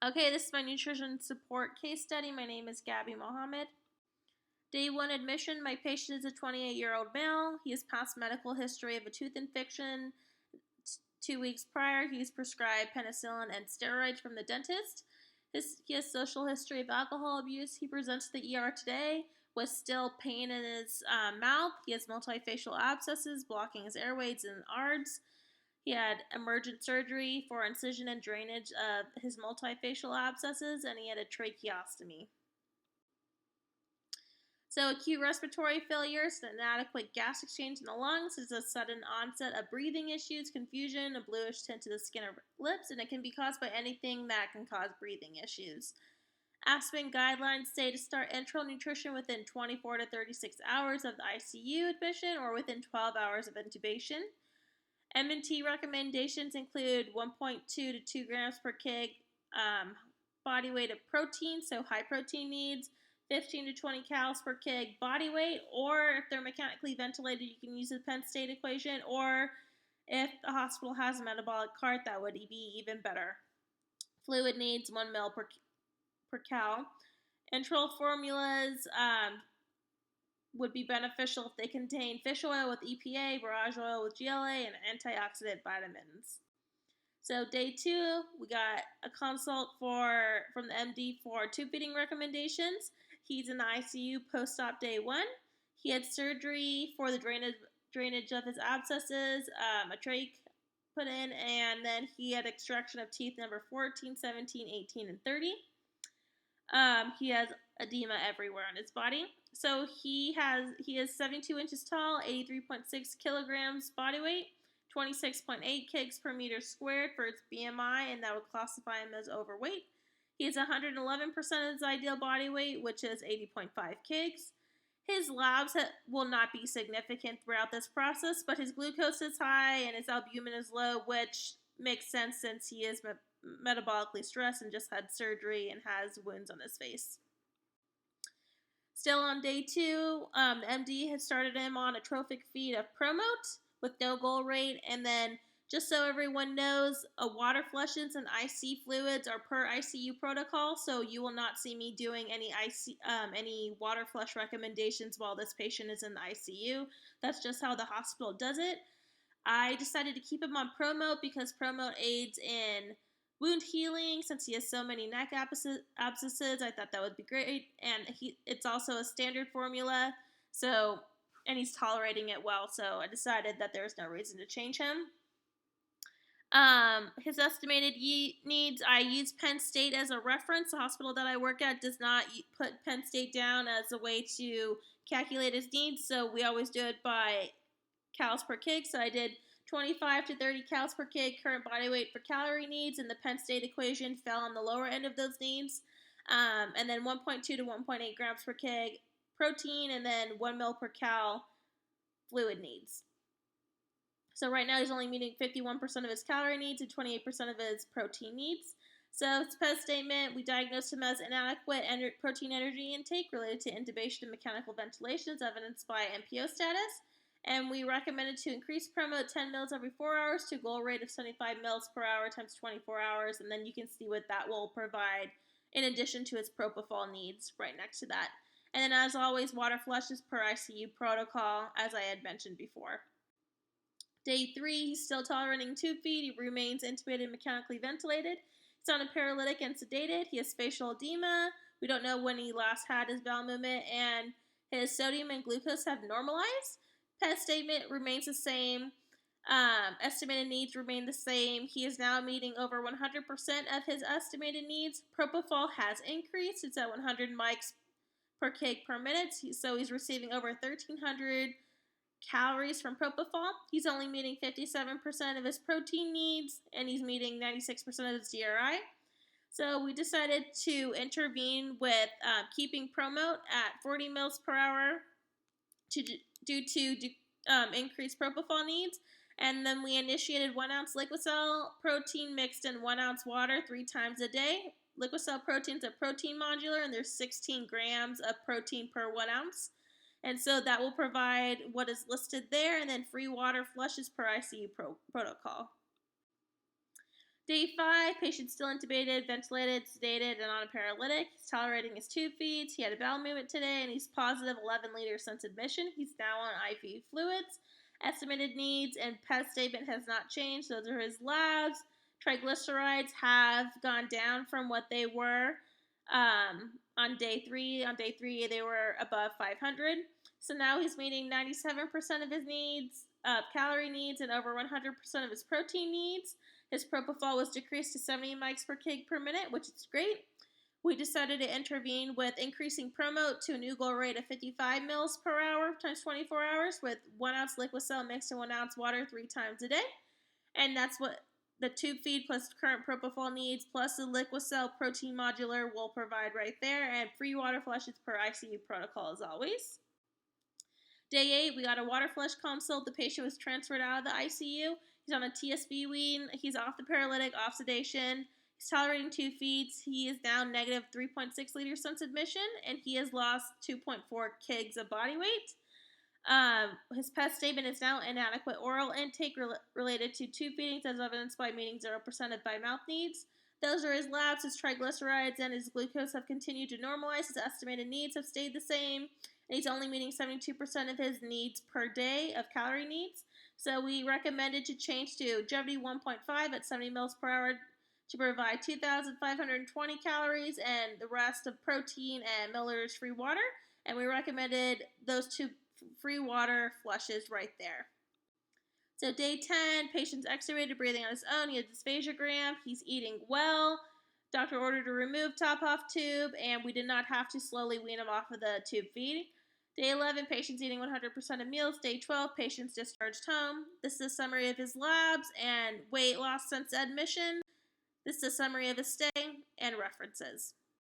Okay, this is my nutrition support case study. My name is Gabby Mohammed. Day 1 admission. My patient is a 28-year-old male. He has past medical history of a tooth infection. 2 weeks prior, he was prescribed penicillin and steroids from the dentist. He has social history of alcohol abuse. He presents to the ER today with still pain in his mouth. He has multifacial abscesses blocking his airways and ARDS. He had emergent surgery for incision and drainage of his multifacial abscesses, and he had a tracheostomy. So, acute respiratory failure is an inadequate gas exchange in the lungs. It's a sudden onset of breathing issues, confusion, a bluish tint to the skin or lips, and it can be caused by anything that can cause breathing issues. Aspen guidelines say to start enteral nutrition within 24 to 36 hours of the ICU admission or within 12 hours of intubation. M&T recommendations include 1.2 to 2 grams per kg body weight of protein, so high protein needs, 15 to 20 calories per kg body weight, or if they're mechanically ventilated, you can use the Penn State equation, or if the hospital has a metabolic cart, that would be even better. Fluid needs 1 ml per cal. Enteral formulas would be beneficial if they contain fish oil with EPA, borage oil with GLA, and antioxidant vitamins. So day 2, we got a consult from the MD for tube feeding recommendations. He's in the ICU post-op day 1. He had surgery for the drainage of his abscesses, a trach put in, and then he had extraction of teeth number 14, 17, 18, and 30. He has edema everywhere on his body. So he is 72 inches tall, 83.6 kilograms body weight, 26.8 kgs per meter squared for its BMI, and that would classify him as overweight. He is 111% of his ideal body weight, which is 80.5 kgs. His labs will not be significant throughout this process, but his glucose is high and his albumin is low, which makes sense since he is metabolically stressed and just had surgery and has wounds on his face. Still on day 2, the MD has started him on a trophic feed of Promote with no goal rate, and then just so everyone knows, water flushes and IC fluids are per ICU protocol, so you will not see me doing any water flush recommendations while this patient is in the ICU. That's just how the hospital does it. I decided to keep him on Promote because Promote aids in wound healing since he has so many neck abscesses. I thought that would be great, and it's also a standard formula, and he's tolerating it well, so I decided that there's no reason to change him. His estimated needs, I use Penn State as a reference. The hospital that I work at does not put Penn State down as a way to calculate his needs, so we always do it by calories per kg. So I did 25 to 30 calories per kg current body weight for calorie needs, and the Penn State equation fell on the lower end of those needs. And then 1.2 to 1.8 grams per kg protein, and then 1 ml per cal fluid needs. So right now he's only meeting 51% of his calorie needs and 28% of his protein needs. So it's PES statement. We diagnosed him as inadequate protein energy intake related to intubation and mechanical ventilation as evidenced by MPO status. And we recommended to increase Promote 10 mils every 4 hours to a goal rate of 75 mils per hour times 24 hours. And then you can see what that will provide in addition to his propofol needs right next to that. And then as always, water flushes per ICU protocol, as I had mentioned before. Day 3, he's still tolerating tube feed. He remains intubated and mechanically ventilated. He's on a paralytic and sedated. He has facial edema. We don't know when he last had his bowel movement, and his sodium and glucose have normalized. PES statement remains the same. Estimated needs remain the same. He is now meeting over 100% of his estimated needs. Propofol has increased. It's at 100 mics per kg per minute. So he's receiving over 1,300 calories from propofol. He's only meeting 57% of his protein needs, and he's meeting 96% of his GRI. So we decided to intervene with keeping Promote at 40 mils per hour due to increased propofol needs. And then we initiated 1 ounce Liquicell protein mixed in 1 ounce water 3 times a day. Liquicell protein is a protein modulator, and there's 16 grams of protein per 1 ounce. And so that will provide what is listed there, and then free water flushes per ICU protocol. Day 5, patient still intubated, ventilated, sedated, and on a paralytic. He's tolerating his tube feeds. He had a bowel movement today, and he's positive 11 liters since admission. He's now on IV fluids. Estimated needs and PET statement has not changed. Those are his labs. Triglycerides have gone down from what they were on day 3. On day 3, they were above 500. So now he's meeting 97% of his needs, calorie needs, and over 100% of his protein needs. His propofol was decreased to 70 mics per kg per minute, which is great. We decided to intervene with increasing Promote to a new goal rate of 55 mils per hour times 24 hours with 1 ounce Liquicell mixed in 1 ounce water 3 times a day. And that's what the tube feed plus current propofol needs plus the Liquicell protein modular will provide right there, and free water flushes per ICU protocol as always. Day 8, we got a water flush consult. The patient was transferred out of the ICU. He's on a TSB wean. He's off the paralytic, off sedation. He's tolerating tube feeds. He is now negative 3.6 liters since admission, and he has lost 2.4 kgs of body weight. His PET statement is now inadequate oral intake related to tube feedings as evidenced by meeting 0% of by mouth needs. Those are his labs. His triglycerides and his glucose have continued to normalize. His estimated needs have stayed the same, and he's only meeting 72% of his needs per day of calorie needs. So we recommended to change to Jevity 1.5 at 70 mils per hour to provide 2,520 calories and the rest of protein and milliliters free water. And we recommended those 2 free water flushes right there. So day 10, patient's extubated, breathing on his own. He has dysphagia. He's eating well. Doctor ordered to remove top off tube, and we did not have to slowly wean him off of the tube feed. Day 11, patient's eating 100% of meals. Day 12, patient's discharged home. This is a summary of his labs and weight loss since admission. This is a summary of his stay and references.